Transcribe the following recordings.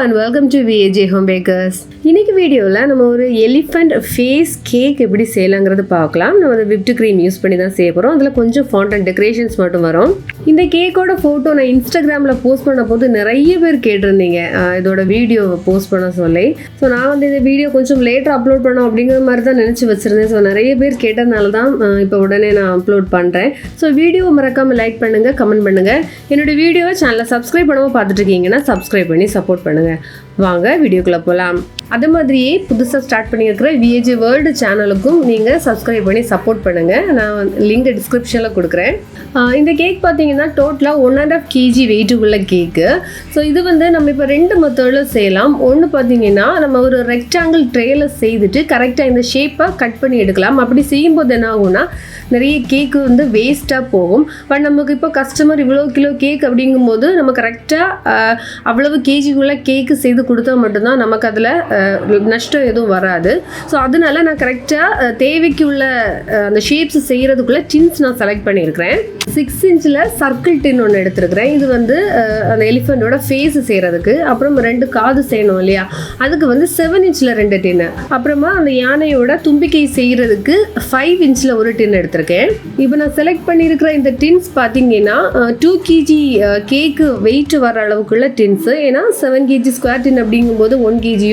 and welcome to VAJ Home Bakers. இன்னைக்கு வீடியோவில் நம்ம ஒரு எலிஃபண்ட் ஃபேஸ் கேக் எப்படி செய்யலாங்கிறது பார்க்கலாம். நம்ம அந்த விப்டு க்ரீம் யூஸ் பண்ணி தான் செய்ய போகிறோம். அதில் கொஞ்சம் ஃபாண்ட் அண்ட் டெக்கரேஷன்ஸ் மட்டும் வரும். இந்த கேக்கோட ஃபோட்டோ நான் இன்ஸ்டாகிராமில் போஸ்ட் பண்ண போது நிறைய பேர் கேட்டிருந்தீங்க இதோட வீடியோவை போஸ்ட் பண்ண சொல்லி. ஸோ நான் வந்து இந்த வீடியோ கொஞ்சம் லேட்டாக அப்லோட் பண்ணோம் அப்படிங்கிற மாதிரி தான் நினச்சி வச்சுருந்தேன். ஸோ நிறைய பேர் கேட்டதுனால தான் இப்போ உடனே நான் அப்லோட் பண்ணுறேன். ஸோ வீடியோவை மறக்காமல் லைக் பண்ணுங்கள், கமெண்ட் பண்ணுங்கள். என்னோடய வீடியோவை சேனலில் சப்ஸ்கிரைப் பண்ணாமல் பார்த்துட்டு இருக்கீங்கன்னா சப்ஸ்கிரைப் பண்ணி சப்போர்ட் பண்ணுங்கள். வாங்க வீடியோக்குள்ளே போகலாம். அது மாதிரியே புதுசாக ஸ்டார்ட் பண்ணியிருக்கிற விஏஜே வேர்ல்டு சேனலுக்கும் நீங்கள் சப்ஸ்கிரைப் பண்ணி சப்போர்ட் பண்ணுங்கள். நான் லிங்க் டிஸ்கிரிப்ஷனில் கொடுக்குறேன். இந்த கேக் பார்த்தீங்கன்னா டோட்டலாக 1.5 kg வெயிட்டுக்குள்ள கேக்கு. ஸோ இது வந்து நம்ம இப்போ 2 மெத்தடில் செய்யலாம். ஒன்று பார்த்தீங்கன்னா நம்ம ஒரு ரெக்டாங்கிள் ட்ரேயில் செய்துட்டு கரெக்டாக இந்த ஷேப்பை கட் பண்ணி எடுக்கலாம். அப்படி செய்யும்போது என்ன ஆகும்னா நிறைய கேக்கு வந்து வேஸ்ட்டாக போகும். பட் நமக்கு இப்போ கஸ்டமர் இவ்வளோ கிலோ கேக் அப்படிங்கும்போது நம்ம கரெக்டாக அவ்வளவு கேஜிக்குள்ளே கேக்கு செய்து கொடுத்தா மட்டும்தான் நமக்கு அதில் நஷ்டம் எதுவும் வராது. ஸோ அதனால நான் கரெக்டாக தேவைக்கு உள்ள அந்த ஷேப்ஸ் செய்கிறதுக்குள்ளே டின்ஸ் நான் செலக்ட் பண்ணியிருக்கிறேன். 6 inch சர்க்கிள் டின் ஒன்று எடுத்துருக்கிறேன். இது வந்து அந்த எலிஃபெண்டோட ஃபேஸ் செய்கிறதுக்கு, அப்புறம் 2 காது செய்யணும் இல்லையா, அதுக்கு வந்து 7 inch 2 டின்னு, அப்புறமா அந்த யானையோட தும்பிக்கை செய்கிறதுக்கு 5 inch ஒரு டின் எடுத்திருக்கேன். இப்போ நான் செலக்ட் பண்ணியிருக்கிற இந்த டின்ஸ் பார்த்தீங்கன்னா 2 kg கேக்கு வெயிட் வர அளவுக்குள்ள டின்ஸு. ஏன்னா 7 kg ஸ்கொயர் டின் அப்படிங்கும்போது 1 kg,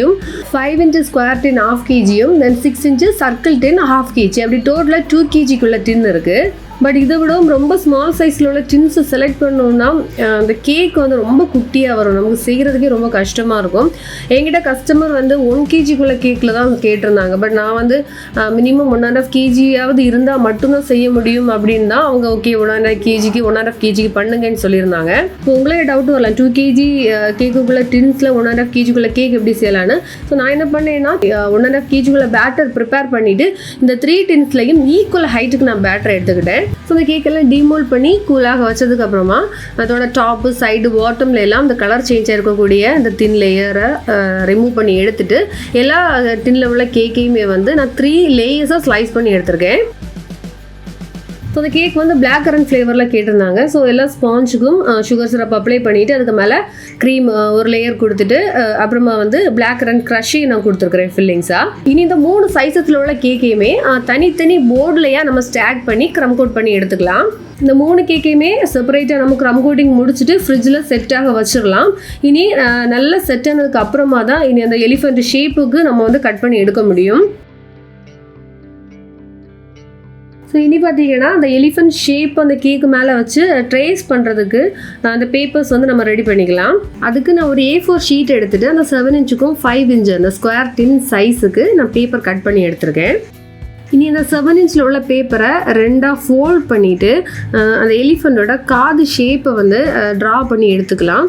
5 inch square tin 1/2 kg, then 6 inch circle tin 1/2 kg, அப்படி டோட்டலாக 2 kgக்குள்ள டின் இருக்குது. பட் இதை விட ரொம்ப ஸ்மால் சைஸில் உள்ள டின்ஸை செலக்ட் பண்ணோம்னா அந்த கேக் வந்து ரொம்ப குட்டியாக வரும், நமக்கு செய்கிறதுக்கே ரொம்ப கஷ்டமாக இருக்கும். என்கிட்ட கஸ்டமர் வந்து 1 kgக்குள்ள கேக்கில் தான் கேட்டிருந்தாங்க. பட் நான் வந்து மினிமம் 1.5 kg இருந்தால் மட்டும்தான் செய்ய முடியும் அப்படின்னு தான் அவங்க ஓகே 1.5 kgக்கு 1.5 kgக்கு பண்ணுங்கன்னு சொல்லியிருந்தாங்க. இப்போ உங்களே டவுட் வரலாம், 2 kg கேக்குக்குள்ளே டின்ஸில் 1.5 kgக்குள்ள கேக் எப்படி செய்யலான்னு. ஸோ நான் என்ன பண்ணேன்னா 1.5 kgக்குள்ள பேட்டர் ப்ரிப்பேர் பண்ணிவிட்டு இந்த 3 டின்ஸ்லையும் ஈக்குவல் ஹைட்டுக்கு நான் பேட்டர் எடுத்துக்கிட்டேன். ஸோ இந்த கேக்கெல்லாம் டிமோல்ட் பண்ணி கூலாக வச்சதுக்கப்புறமா அதோட டாப்பு சைடு பாட்டம்ல எல்லாம் இந்த கலர் சேஞ்ச் ஆகிருக்கக்கூடிய இந்த தின் லேயரை ரிமூவ் பண்ணி எடுத்துட்டு எல்லா டின்ல உள்ள கேக்கையுமே வந்து நான் 3 லேயர்ஸாக ஸ்லைஸ் பண்ணி எடுத்திருக்கேன். ஸோ அந்த கேக் வந்து பிளாக் கரண்ட் ஃப்ளேவரில் கேட்டிருந்தாங்க. ஸோ எல்லா ஸ்பாஞ்சுக்கும் சுகர் சிரப் அப்ளை பண்ணிவிட்டு அதுக்கு மேலே க்ரீம் ஒரு லேயர் கொடுத்துட்டு அப்புறமா வந்து பிளாக் கரண்ட் க்ரஷ்ஷையும் நான் கொடுத்துருக்குறேன் ஃபில்லிங்ஸாக. இனி இந்த 3 சைஸஸில் உள்ள கேக்கையுமே தனித்தனி போர்டுலையா நம்ம ஸ்டாக் பண்ணி க்ரம் கோட் பண்ணி எடுத்துக்கலாம். இந்த 3 கேக்கையுமே செப்பரேட்டாக நம்ம க்ரம் கோட்டிங் முடிச்சுட்டு ஃப்ரிட்ஜில் செட்டாக வச்சிடலாம். இனி நல்லா செட் ஆனதுக்கு அப்புறமா தான் இனி அந்த எலிஃபெண்ட் ஷேப்புக்கு நம்ம வந்து கட் பண்ணி எடுக்க முடியும். ஸோ இனி பார்த்தீங்கன்னா அந்த எலிஃபெண்ட் ஷேப் அந்த கேக்கு மேலே வச்சு ட்ரேஸ் பண்ணுறதுக்கு அந்த பேப்பர்ஸ் வந்து நம்ம ரெடி பண்ணிக்கலாம். அதுக்கு நான் ஒரு A4 ஷீட் எடுத்துகிட்டு அந்த 7 inchக்கும் 5 inch அந்த ஸ்கொயர் டின் சைஸுக்கு நான் பேப்பர் கட் பண்ணி எடுத்திருக்கேன். இனி அந்த 7 inch உள்ள பேப்பரை 2ஆக ஃபோல்ட் பண்ணிவிட்டு அந்த எலிஃபெண்டோட காது ஷேப்பை வந்து ட்ரா பண்ணி எடுத்துக்கலாம்.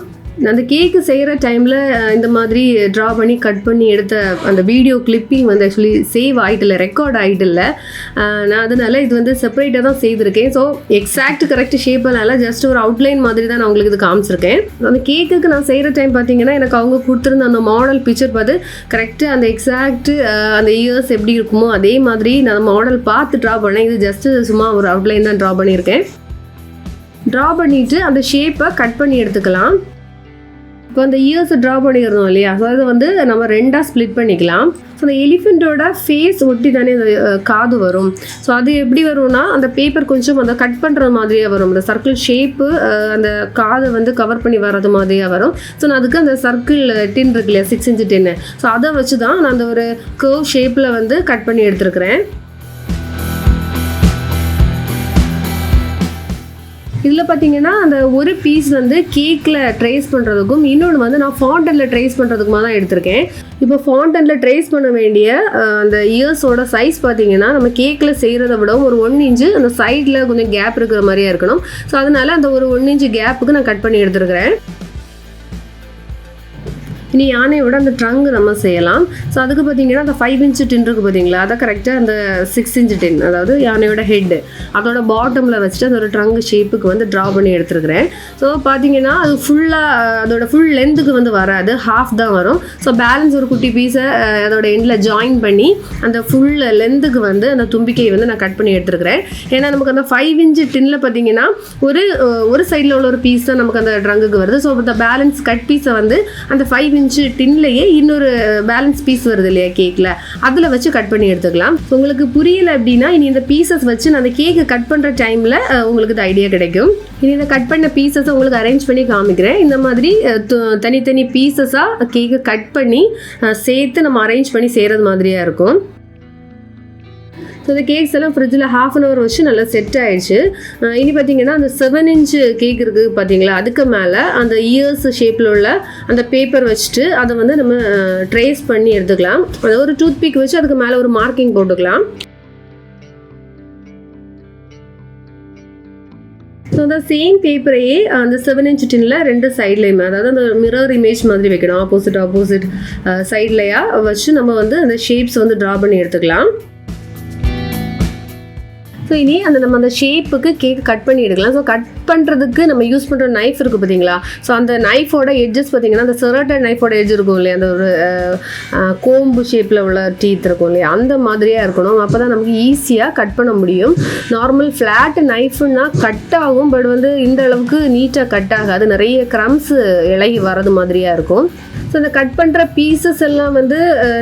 அந்த கேக்கு செய்கிற டைமில் இந்த மாதிரி ட்ரா பண்ணி கட் பண்ணி எடுத்த அந்த வீடியோ கிளிப்பிங் வந்து ஆக்சுவலி சேவ் ஆகிட்டில்ல, ரெக்கார்ட் ஆகிட்டில்ல. நான் அதனால் இது வந்து செப்பரேட்டாக தான் செய்திருக்கேன். ஸோ எக்ஸாக்ட் கரெக்ட் ஷேப்பனால ஜஸ்ட் ஒரு அவுட்லைன் மாதிரி தான் நான் உங்களுக்கு இது காமிச்சிருக்கேன். அந்த கேக்குக்கு நான் செய்கிற டைம் பார்த்தீங்கன்னா எனக்கு அவங்க கொடுத்துருந்த அந்த மாடல் பிக்சர் பார்த்து கரெக்டாக அந்த எக்ஸாக்ட் அந்த இயர்ஸ் எப்படி இருக்குமோ அதே மாதிரி நான் மாடல் பார்த்து ட்ரா பண்ணேன். இது ஜஸ்ட்டு சும்மா ஒரு அவுட்லைன் தான் ட்ரா பண்ணியிருக்கேன். ட்ரா பண்ணிவிட்டு அந்த ஷேப்பை கட் பண்ணி எடுத்துக்கலாம். இப்போ அந்த இயர்ஸை ட்ரா பண்ணிடுறோம் இல்லையா, ஸோ அதை வந்து நம்ம 2ஆக ஸ்ப்ளிட் பண்ணிக்கலாம். ஸோ அந்த எலிஃபெண்ட்டோட ஃபேஸ் ஒட்டி தானே அந்த காது வரும். ஸோ அது எப்படி வரும்னா அந்த பேப்பர் கொஞ்சம் அந்த கட் பண்ணுற மாதிரியே வரும். அந்த சர்க்கிள் ஷேப்பு அந்த காதை வந்து கவர் பண்ணி வர்றது மாதிரியாக வரும். ஸோ நான் அதுக்கு அந்த சர்க்கிள் டின் இருக்கு இல்லையா, 6 inch டின்னு, ஸோ அதை வச்சு தான் நான் அந்த ஒரு கர்வ் ஷேப்பில் வந்து கட் பண்ணி எடுத்துருக்கிறேன். இதில் பார்த்தீங்கன்னா அந்த ஒரு பீஸ் வந்து கேக்கில் ட்ரேஸ் பண்ணுறதுக்கும் இன்னொன்று வந்து நான் ஃபாண்டனில் ட்ரேஸ் பண்ணுறதுக்குமா தான் எடுத்திருக்கேன். இப்போ ஃபாண்டனில் ட்ரேஸ் பண்ண வேண்டிய அந்த இயர்ஸோட சைஸ் பார்த்தீங்கன்னா நம்ம கேக்கில் செய்கிறத விட ஒரு 1 inch அந்த சைடில் கொஞ்சம் கேப் இருக்கிற மாதிரியா இருக்கணும். ஸோ அதனால் அந்த ஒரு 1 inch கேப்புக்கு நான் கட் பண்ணி எடுத்துருக்கிறேன். இனி யானையோட அந்த ட்ரங்க் நம்ம செய்யலாம். ஸோ அதுக்கு பார்த்தீங்கன்னா அந்த 5 inch டின் இருக்குது பார்த்தீங்களா, அதை கரெக்டாக அந்த 6 inch டின், அதாவது யானையோட ஹெட்டு அதோட பாட்டமில் வச்சுட்டு அதோட ட்ரங்க் ஷேப்புக்கு வந்து ட்ரா பண்ணி எடுத்துருக்கிறேன். ஸோ பார்த்தீங்கன்னா அது ஃபுல்லாக அதோட ஃபுல் லென்த்துக்கு வந்து வராது, ஹாஃப் தான் வரும். ஸோ பேலன்ஸ் ஒரு குட்டி பீஸை அதோட எண்டில் ஜாயின் பண்ணி அந்த ஃபுல் லென்த்துக்கு வந்து அந்த தும்பிக்கையை வந்து நான் கட் பண்ணி எடுத்துருக்கிறேன். ஏன்னா நமக்கு அந்த 5 inch டின்னில் பார்த்தீங்கன்னா ஒரு சைடில் உள்ள ஒரு பீஸ் தான் நமக்கு அந்த ட்ரங்குக்கு வருது. ஸோ அந்த பேலன்ஸ் கட் பீஸை வந்து அந்த 5 inch இன்ச்சு டின்லேயே இன்னொரு பேலன்ஸ் பீஸ் வருது இல்லையா கேக்கில், அதில் வச்சு கட் பண்ணி எடுத்துக்கலாம். உங்களுக்கு புரியலை அப்படின்னா இனி இந்த பீசஸ் வச்சு நான் அந்த கேக்கு கட் பண்ணுற டைமில் உங்களுக்கு இந்த ஐடியா கிடைக்கும். இனி இந்த கட் பண்ண பீசஸை உங்களுக்கு அரேஞ்ச் பண்ணி காமிக்கிறேன். இந்த மாதிரி தனித்தனி பீசஸாக கேக்கை கட் பண்ணி சேர்த்து நம்ம அரேஞ்ச் பண்ணி செய்கிறது மாதிரியாக இருக்கும். ஸோ இந்த கேக்ஸ் எல்லாம் ஃப்ரிட்ஜில் 1/2 hour வச்சு நல்லா செட் ஆகிடுச்சு. இனி பார்த்தீங்கன்னா அந்த 7 inch கேக் இருக்குது பார்த்தீங்களா, அதுக்கு மேலே அந்த இயர்ஸ் ஷேப்பில் உள்ள அந்த பேப்பர் வச்சுட்டு அதை வந்து நம்ம ட்ரேஸ் பண்ணி எடுத்துக்கலாம். அதை ஒரு டூத் பிக் வச்சு அதுக்கு மேலே ஒரு மார்க்கிங் போட்டுக்கலாம். ஸோ அந்த சேம் பேப்பரையே அந்த 7 inch டின்னில் 2 சைட்லேயுமே, அதாவது அந்த மிரர் இமேஜ் மாதிரி வைக்கணும், ஆப்போசிட் சைட்லையா வச்சு நம்ம வந்து அந்த ஷேப்ஸ் வந்து ட்ரா பண்ணி எடுத்துக்கலாம். ஸோ இனி நம்ம அந்த ஷேப்புக்கு கேக் கட் பண்ணி எடுக்கலாம். ஸோ கட் பண்ணுறதுக்கு நம்ம யூஸ் பண்ணுற நைஃப் இருக்குது பார்த்தீங்களா, ஸோ அந்த நைஃபோட எட்ஜஸ் பார்த்தீங்கன்னா அந்த செரட்டட் நைஃபோட எட்ஜ் இருக்கும் இல்லையா, அந்த ஒரு கோம்பு ஷேப்பில் உள்ள டீத் இருக்கும் இல்லையா, அந்த மாதிரியாக இருக்கணும். அப்போ தான் நமக்கு ஈஸியாக கட் பண்ண முடியும். நார்மல் ஃப்ளாட் நைஃப்னா கட் ஆகும், பட் வந்து இந்த அளவுக்கு நீட்டாக கட் ஆகாது, நிறைய க்ரம்ஸ் இலகி வரது மாதிரியாக இருக்கும். ஸோ இந்த கட் பண்ணுற பீசஸ் எல்லாம் வந்து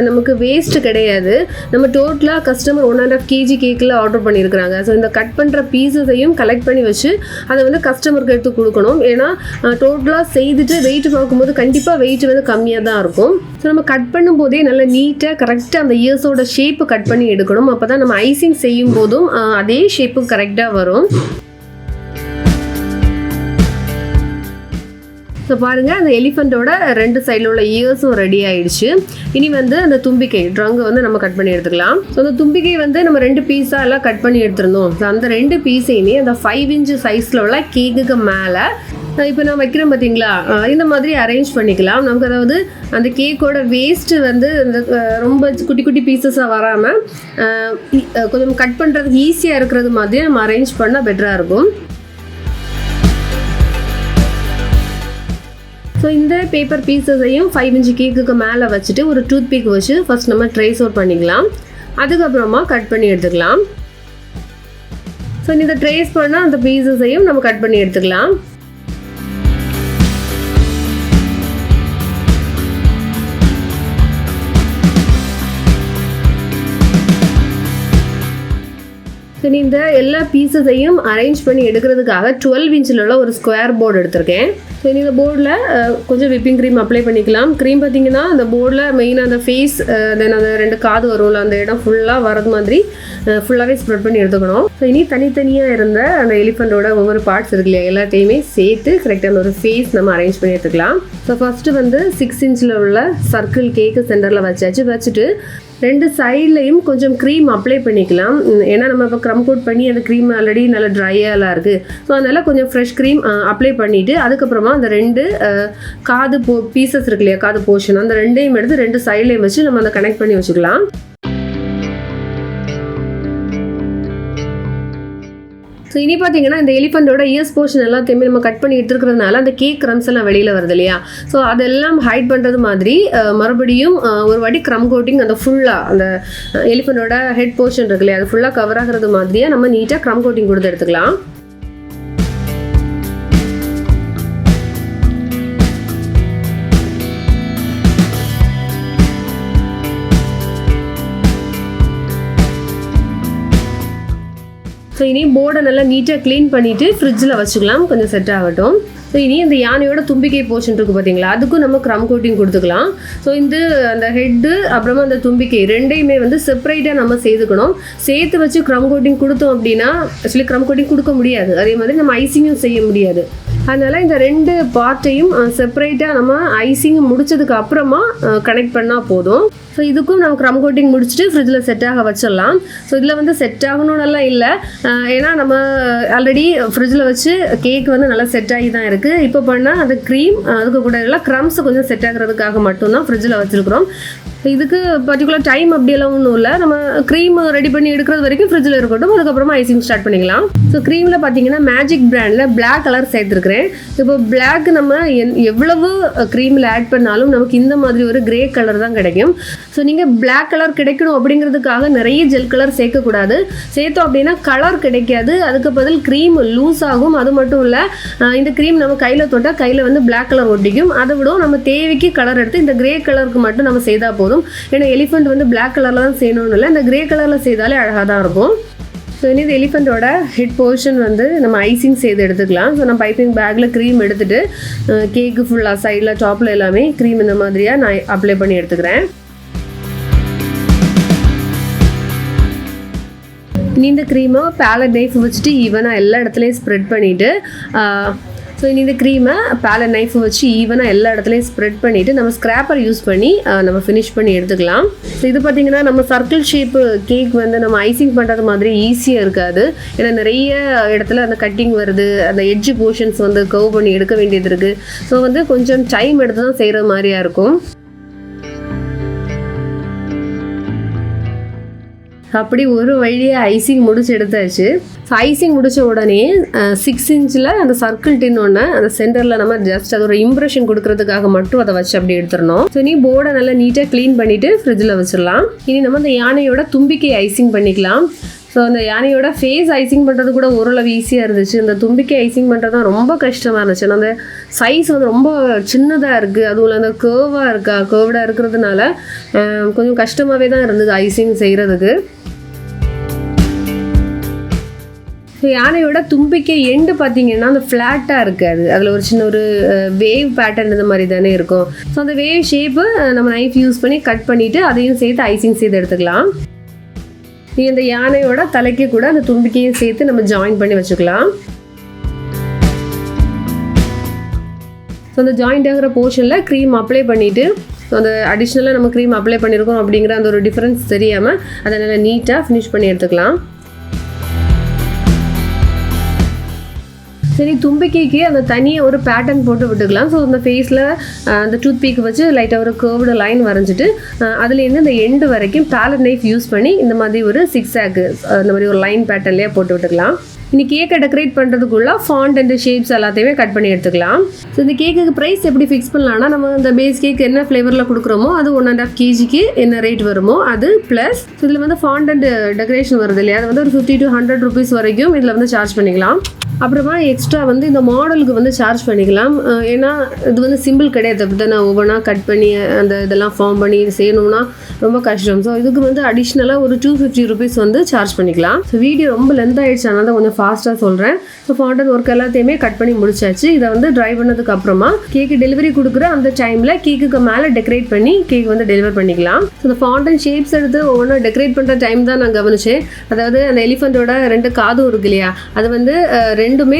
நமக்கு வேஸ்ட்டு கிடையாது. நம்ம டோட்டலாக கஸ்டமர் 1.5 kg கேக்கில் ஆர்டர் பண்ணியிருக்கிறாங்க. ஸோ இந்த கட் பண்ணுற பீசஸையும் கலெக்ட் பண்ணி வச்சு அதை வந்து கஸ்டமருக்கு எடுத்து கொடுக்கணும். ஏன்னா டோட்டலாக செய்துட்டு வெயிட் பார்க்கும்போது கண்டிப்பாக வெயிட் வந்து கம்மியாக தான் இருக்கும். ஸோ நம்ம கட் பண்ணும்போதே நல்லா நீட்டாக கரெக்டாக அந்த இயர்ஸோட ஷேப்பு கட் பண்ணி எடுக்கணும். அப்போ தான் நம்ம ஐசிங் செய்யும் போதும் அதே ஷேப்பு கரெக்டாக வரும். ஸோ பாருங்கள், அந்த எலிஃபெண்ட்டோட 2 சைடில் உள்ள இயர்ஸும் ரெடி ஆகிடுச்சு. இனி வந்து அந்த தும்பிக்கை ட்ரங்கு வந்து நம்ம கட் பண்ணி எடுத்துக்கலாம். ஸோ அந்த தும்பிக்கை வந்து நம்ம 2 பீஸாக எல்லாம் கட் பண்ணி எடுத்துருந்தோம். ஸோ அந்த 2 பீஸையுமே அந்த 5 inch சைஸில் உள்ள கேக்குக்கு மேலே இப்போ நான் வைக்கிறேன் பார்த்தீங்களா, இந்த மாதிரி அரேஞ்ச் பண்ணிக்கலாம். நமக்கு அதாவது அந்த கேக்கோட வேஸ்ட்டு வந்து இந்த ரொம்ப குட்டி குட்டி பீசஸாக வராமல் கொஞ்சம் கட் பண்ணுறதுக்கு ஈஸியாக இருக்கிறது மாதிரி நம்ம அரேஞ்ச் பண்ணால் பெட்டராக இருக்கும். ஸோ இந்த பேப்பர் பீசஸையும் 5 inch கேக்குக்கு மேலே வச்சுட்டு ஒரு டூத் பிக் வச்சு ஃபஸ்ட் நம்ம ட்ரேஸ் அவுட் பண்ணிக்கலாம். அதுக்கப்புறமா கட் பண்ணி எடுத்துக்கலாம். ஸோ இந்த ட்ரேஸ் பண்ணால் அந்த பீசஸையும் நம்ம கட் பண்ணி எடுத்துக்கலாம். ஸோ இந்த எல்லா பீசஸையும் அரேஞ்ச் பண்ணி எடுக்கிறதுக்காக 12 inchல உள்ள ஒரு ஸ்கொயர் போர்டு எடுத்திருக்கேன். ஸோ இந்த போர்டில் கொஞ்சம் விப்பிங் க்ரீம் அப்ளை பண்ணிக்கலாம். க்ரீம் பார்த்திங்கன்னா அந்த போர்டில் மெயினாக அந்த ஃபேஸ் தென் அந்த 2 காது வரும்ல, அந்த இடம் ஃபுல்லாக வரது மாதிரி ஃபுல்லாகவே ஸ்ப்ரெட் பண்ணி எடுத்துக்கணும். ஸோ இனி தனித்தனியாக இருந்த அந்த எலிஃபெண்ட்டோட ஒவ்வொரு பார்ட்ஸ் இருக்கு இல்லையா, எல்லாத்தையுமே சேர்த்து கரெக்டாக அந்த ஒரு ஃபேஸ் நம்ம அரேஞ்ச் பண்ணி எடுத்துக்கலாம். ஸோ ஃபஸ்ட்டு வந்து 6 inchல உள்ள சர்க்கிள் கேக்கு சென்டரில் வச்சுட்டு 2 சைட்லையும் கொஞ்சம் க்ரீம் அப்ளை பண்ணிக்கலாம். ஏன்னா நம்ம இப்போ க்ரம் கோட் பண்ணி அந்த க்ரீம் ஆல்ரெடி நல்லா ட்ரையாலாம் இருக்குது. ஸோ அதனால் கொஞ்சம் ஃப்ரெஷ் க்ரீம் அப்ளை பண்ணிவிட்டு அதுக்கப்புறமா அந்த 2 காது பீசஸ் இருக்கு இல்லையா, காது போர்ஷன், அந்த 2ஐயும் எடுத்து 2 சைட்லையும் வச்சு நம்ம அதை கனெக்ட் பண்ணி வச்சுக்கலாம். ஸோ இனி பார்த்தீங்கன்னா இந்த எலிஃபெண்ட்டோட இயர்ஸ் போர்ஷன் எல்லாத்தையுமே நம்ம கட் பண்ணி எடுத்துருக்கிறதுனால அந்த கேக் க்ரம்ஸ் எல்லாம் வெளியில் வருது இல்லையா, ஸோ அதெல்லாம் ஹைட் பண்ணுறது மாதிரி மறுபடியும் ஒரு வாட்டி க்ரம் கோட்டிங் அந்த ஃபுல்லாக அந்த எலிஃபெண்ட்டோட ஹெட் போர்ஷன் இருக்கு இல்லையா, அது ஃபுல்லாக கவர் ஆகிறது மாதிரியே நம்ம நீட்டாக க்ரம் கோட்டிங் கொடுத்து எடுத்துக்கலாம். ஸோ இனி போர்டை நல்லா நீட்டாக க்ளீன் பண்ணிவிட்டு ஃப்ரிட்ஜில் வச்சுக்கலாம், கொஞ்சம் செட் ஆகட்டும். ஸோ இனி இந்த யானையோட தும்பிக்கை போர்ஷன் இருக்குது பார்த்தீங்களா, அதுக்கும் நம்ம க்ரம் கோட்டிங் கொடுத்துக்கலாம். ஸோ இந்த அந்த ஹெட்டு அப்புறமா அந்த தும்பிக்கை 2ஐயுமே வந்து செப்பரேட்டாக நம்ம சேர்த்து வச்சு க்ரம் கோட்டிங் கொடுத்தோம் அப்படின்னா ஆக்சுவலி க்ரம் கோட்டிங் கொடுக்க முடியாது, அதே மாதிரி நம்ம ஐசிங்கும் செய்ய முடியாது. அதனால் இந்த 2 பார்ட்டையும் செப்பரேட்டாக நம்ம ஐசிங் முடித்ததுக்கு அப்புறமா கனெக்ட் பண்ணால் போதும். ஸோ இதுக்கும் நம்ம க்ரம் கோட்டிங் முடிச்சுட்டு ஃப்ரிட்ஜில் செட் ஆக வச்சிடலாம். ஸோ இதில் வந்து செட் ஆகணும்னெல்லாம் இல்லை, ஏன்னா நம்ம ஆல்ரெடி ஃப்ரிட்ஜில் வச்சு கேக் வந்து நல்லா செட் ஆகி தான் இருக்குது. இப்போ பண்ணால் அந்த க்ரீம் அதுக்கு கூட எல்லாம் க்ரம்ஸ் கொஞ்சம் செட் ஆகிறதுக்காக மட்டும்தான் ஃப்ரிட்ஜில் வச்சுருக்குறோம். இதுக்கு பர்டிகுலர் டைம் அப்படியெல்லாம் ஒன்றும் இல்லை. நம்ம க்ரீம் ரெடி பண்ணி எடுக்கிறது வரைக்கும் ஃப்ரிட்ஜில் இருக்கட்டும், அதுக்கப்புறமா ஐசிங் ஸ்டார்ட் பண்ணிக்கலாம். ஸோ க்ரீமில் பார்த்தீங்கன்னா மேஜிக் பிராண்டில் பிளாக் கலர் சேர்த்துருக்கிறேன். இப்போ பிளாக் நம்ம எவ்வளவு க்ரீமில் ஆட் பண்ணாலும் நமக்கு இந்த மாதிரி ஒரு கிரே கலர் தான் கிடைக்கும். ஸோ நீங்கள் பிளாக் கலர் கிடைக்கணும் அப்படிங்கிறதுக்காக நிறைய ஜெல் கலர் சேர்க்கக்கூடாது. சேர்த்தோம் அப்படின்னா கலர் கிடைக்காது, அதுக்கு பதில் க்ரீம் லூஸ் ஆகும். அது மட்டும் இல்லை, இந்த க்ரீம் நம்ம கையில் தொட்டால் கையில் வந்து பிளாக் கலர் ஒட்டிக்கும். அதை விட நம்ம தேவைக்கு கலர் எடுத்து இந்த கிரே கலருக்கு மட்டும் நம்ம செய்தால் போதும். ஏன்னா எலிஃபெண்ட் வந்து பிளாக் கலரில் தான் செய்யணும்னு இல்லை, இந்த கிரே கலரில் செய்தாலே அழகாக தான் இருக்கும். ஸோ இனி இந்த எலிஃபெண்ட்டோட ஹெட் போர்ஷன் வந்து நம்ம ஐசிங் செய்து எடுத்துக்கலாம். ஸோ நான் பைப்பிங் பேக்கில் க்ரீம் எடுத்துகிட்டு கேக்கு ஃபுல்லாக சைடில் டாப்பில் எல்லாமே க்ரீம் இந்த மாதிரியாக நான் அப்ளை பண்ணி எடுத்துக்கிறேன். இனி இந்த க்ரீமை பேலட் நைஃப் வச்சுட்டு ஈவனாக எல்லா இடத்துலையும் ஸ்ப்ரெட் பண்ணிவிட்டு, ஸோ இனி இந்த க்ரீமை பேலட் நைஃப் வச்சு ஈவனாக எல்லா இடத்துலையும் ஸ்ப்ரெட் பண்ணிவிட்டு நம்ம ஸ்க்ராப்பர் யூஸ் பண்ணி நம்ம ஃபினிஷ் பண்ணி எடுத்துக்கலாம். ஸோ இது பார்த்திங்கன்னா நம்ம சர்க்கிள் ஷேப்பு கேக் வந்து நம்ம ஐசிங் பண்ணுறது மாதிரி ஈஸியாக இருக்காது. ஏன்னா நிறைய இடத்துல அந்த கட்டிங் வருது, அந்த எட்ஜ் போர்ஷன்ஸ் வந்து கர்வ் பண்ணி எடுக்க வேண்டியது இருக்குது. ஸோ வந்து கொஞ்சம் டைம் எடுத்து தான் செய்கிற மாதிரியாக இருக்கும். அப்படி ஒரு வழியாக ஐசிங் முடிச்சு எடுத்தாச்சு. ஸோ ஐசிங் முடித்த உடனே 6 இன்ச்சில் அந்த சர்க்கிள் டின் ஒன்று அந்த சென்டரில் நம்ம ஜஸ்ட் அது ஒரு இம்ப்ரெஷன் கொடுக்கறதுக்காக மட்டும் அதை வச்சு அப்படி எடுத்துடணும். ஸோ நீ போர்டை நல்லா நீட்டாக க்ளீன் பண்ணிவிட்டு ஃப்ரிட்ஜில் வச்சிடலாம். இனி நம்ம அந்த யானையோட தும்பிக்கை ஐசிங் பண்ணிக்கலாம். ஸோ அந்த யானையோட ஃபேஸ் ஐசிங் பண்ணுறது கூட ஓரளவு ஈஸியாக இருந்துச்சு. இந்த தும்பிக்கை ஐசிங் பண்ணுறது தான் ரொம்ப கஷ்டமாக இருந்துச்சு. அந்த சைஸ் வந்து ரொம்ப சின்னதாக இருக்குது, அதுவும் அந்த கர்வ்டாக இருக்கிறதுனால கொஞ்சம் கஷ்டமாகவே தான் இருந்தது ஐசிங் செய்கிறதுக்கு. ஸோ யானையோட தும்பிக்கை எண்டு பார்த்தீங்கன்னா அந்த ஃப்ளாட்டாக இருக்காது, அதில் ஒரு சின்ன ஒரு வேவ் பேட்டர்ன் இந்த மாதிரி தானே இருக்கும். ஸோ அந்த வேவ் ஷேப்பு நம்ம நைஃப் யூஸ் பண்ணி கட் பண்ணிவிட்டு அதையும் சேர்த்து ஐசிங் செய்து எடுத்துக்கலாம். இந்த யானையோட தலைக்கு கூட அந்த தும்பிக்கையும் சேர்த்து நம்ம ஜாயின் பண்ணி வச்சுக்கலாம். ஸோ அந்த ஜாயிண்ட் ஆகிற போர்ஷனில் க்ரீம் அப்ளை பண்ணிவிட்டு, ஸோ அந்த அடிஷ்னலாக நம்ம க்ரீம் அப்ளை பண்ணியிருக்கோம் அப்படிங்கிற அந்த ஒரு டிஃப்ரென்ஸ் தெரியாமல் அதை நல்லா நீட்டாக ஃபினிஷ் பண்ணி எடுத்துக்கலாம். சரி, தும்பிக்கைக்கு அந்த தனியாக ஒரு பேட்டர்ன் போட்டு விட்டுக்கலாம். ஸோ அந்த ஃபேஸில் அந்த டூத் பீக் வச்சு லைட்டாக ஒரு கர்வ்டு லைன் வரைஞ்சிட்டு அதுலேருந்து இந்த எண்டு வரைக்கும் பேலட் நைஃப் யூஸ் பண்ணி இந்த மாதிரி ஒரு சிக்ஸாக்கு இந்த மாதிரி ஒரு லைன் பேட்டர்ன்லேயே போட்டு விட்டுக்கலாம். இனி கேக்கை டெக்கரேட் பண்ணுறதுக்குள்ள ஃபாண்ட் அண்ட் ஷேப்ஸ் எல்லாத்தையுமே கட் பண்ணி எடுத்துக்கலாம். ஸோ இந்த கேக்குக்கு ப்ரைஸ் எப்படி ஃபிக்ஸ் பண்ணலாம்னா, நம்ம இந்த பேஸ் கேக் என்ன ஃப்ளேவரில் கொடுக்குறோமோ அது 1.5 kgக்கு என்ன ரேட் வருமோ அது ப்ளஸ் இதில் வந்து ஃபாண்ட் அண்ட் டெக்கரேஷன் வருது இல்லையா, அது வந்து ஒரு 50 to 100 rupees வரைக்கும் இதில் வந்து சார்ஜ் பண்ணிக்கலாம். அப்புறமா எக்ஸ்ட்ரா வந்து இந்த மாடலுக்கு வந்து சார்ஜ் பண்ணிக்கலாம். ஏன்னா இது வந்து சிம்பிள் கிடையாது, அப்படி தான் நான் ஒவ்வொன்றா கட் பண்ணி அந்த இதெல்லாம் ஃபார்ம் பண்ணி இது செய்யணும்னா ரொம்ப கஷ்டம். ஸோ இதுக்கு வந்து அடிஷ்னலாக ஒரு 250 rupees வந்து சார்ஜ் பண்ணிக்கலாம். ஸோ வீடியோ ரொம்ப லென்த் ஆகிடுச்சு, அதனால தான் கொஞ்சம் ஃபாஸ்ட்டாக சொல்கிறேன். ஸோ ஃபாண்டன் ஒர்க் எல்லாத்தையுமே கட் பண்ணி முடிச்சாச்சு. இதை வந்து ட்ரை பண்ணதுக்கு அப்புறமா கேக்கு டெலிவரி கொடுக்குற அந்த டைமில் கேக்குக்கு மேலே டெக்கரேட் பண்ணி கேக் வந்து டெலிவர் பண்ணிக்கலாம். ஸோ இந்த ஃபாண்டன் ஷேப்ஸ் எடுத்து ஒவ்வொன்றா டெக்கரேட் பண்ணுற டைம் தான் நான் கவனிச்சேன். அதாவது அந்த எலிஃபெண்ட்டோட 2 காதும் இருக்கு இல்லையா, அது வந்து ரெண்டுமே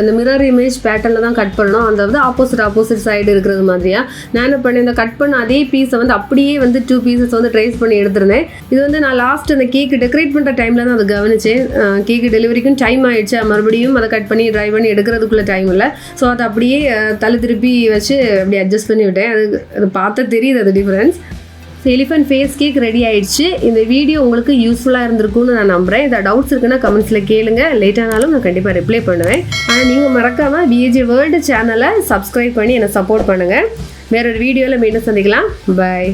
அந்த மிரர் இமேஜ் பேட்டர்னில் தான் கட் பண்ணணும். அதாவது ஆப்போசிட் சைடு இருக்கிறது மாதிரியா நான் என்ன பண்ணேன், இந்த கட் பண்ண அதே பீஸை வந்து அப்படியே வந்து 2 pieces வந்து ட்ரேஸ் பண்ணி எடுத்திருந்தேன். இது வந்து நான் லாஸ்ட் அந்த கேக்கு டெக்கரேட் பண்ணுற டைமில் தான் அதை கவனிச்சேன். கேக்கு டெலிவரிக்கும் டைம் ஆயிடுச்சு, மறுபடியும் அதை கட் பண்ணி ட்ரை பண்ணி எடுக்கிறதுக்குள்ள டைம் இல்லை. ஸோ அதை அப்படியே தலை திருப்பி வச்சு அப்படியே அட்ஜஸ்ட் பண்ணி விட்டேன். அது பார்த்தா தெரியுது அது difference. Elephant face cake ready ஆயிடுச்சு. இந்த வீடியோ உங்களுக்கு யூஸ்ஃபுல்லாக இருந்திருக்கும்னு நான் நம்புகிறேன். இதை டவுட்ஸ் இருக்குன்னா கமெண்ட்ஸில் கேளுங்க, லேட்டானாலும் நான் கண்டிப்பாக ரிப்ளை பண்ணுவேன். ஆனால் நீங்கள் மறக்காமல் விஏஜே வேர்ல்டு சேனலை சப்ஸ்கிரைப் பண்ணி என்னை சப்போர்ட் பண்ணுங்கள். வேறொரு வீடியோவில் மீண்டும் சந்திக்கலாம். பாய்.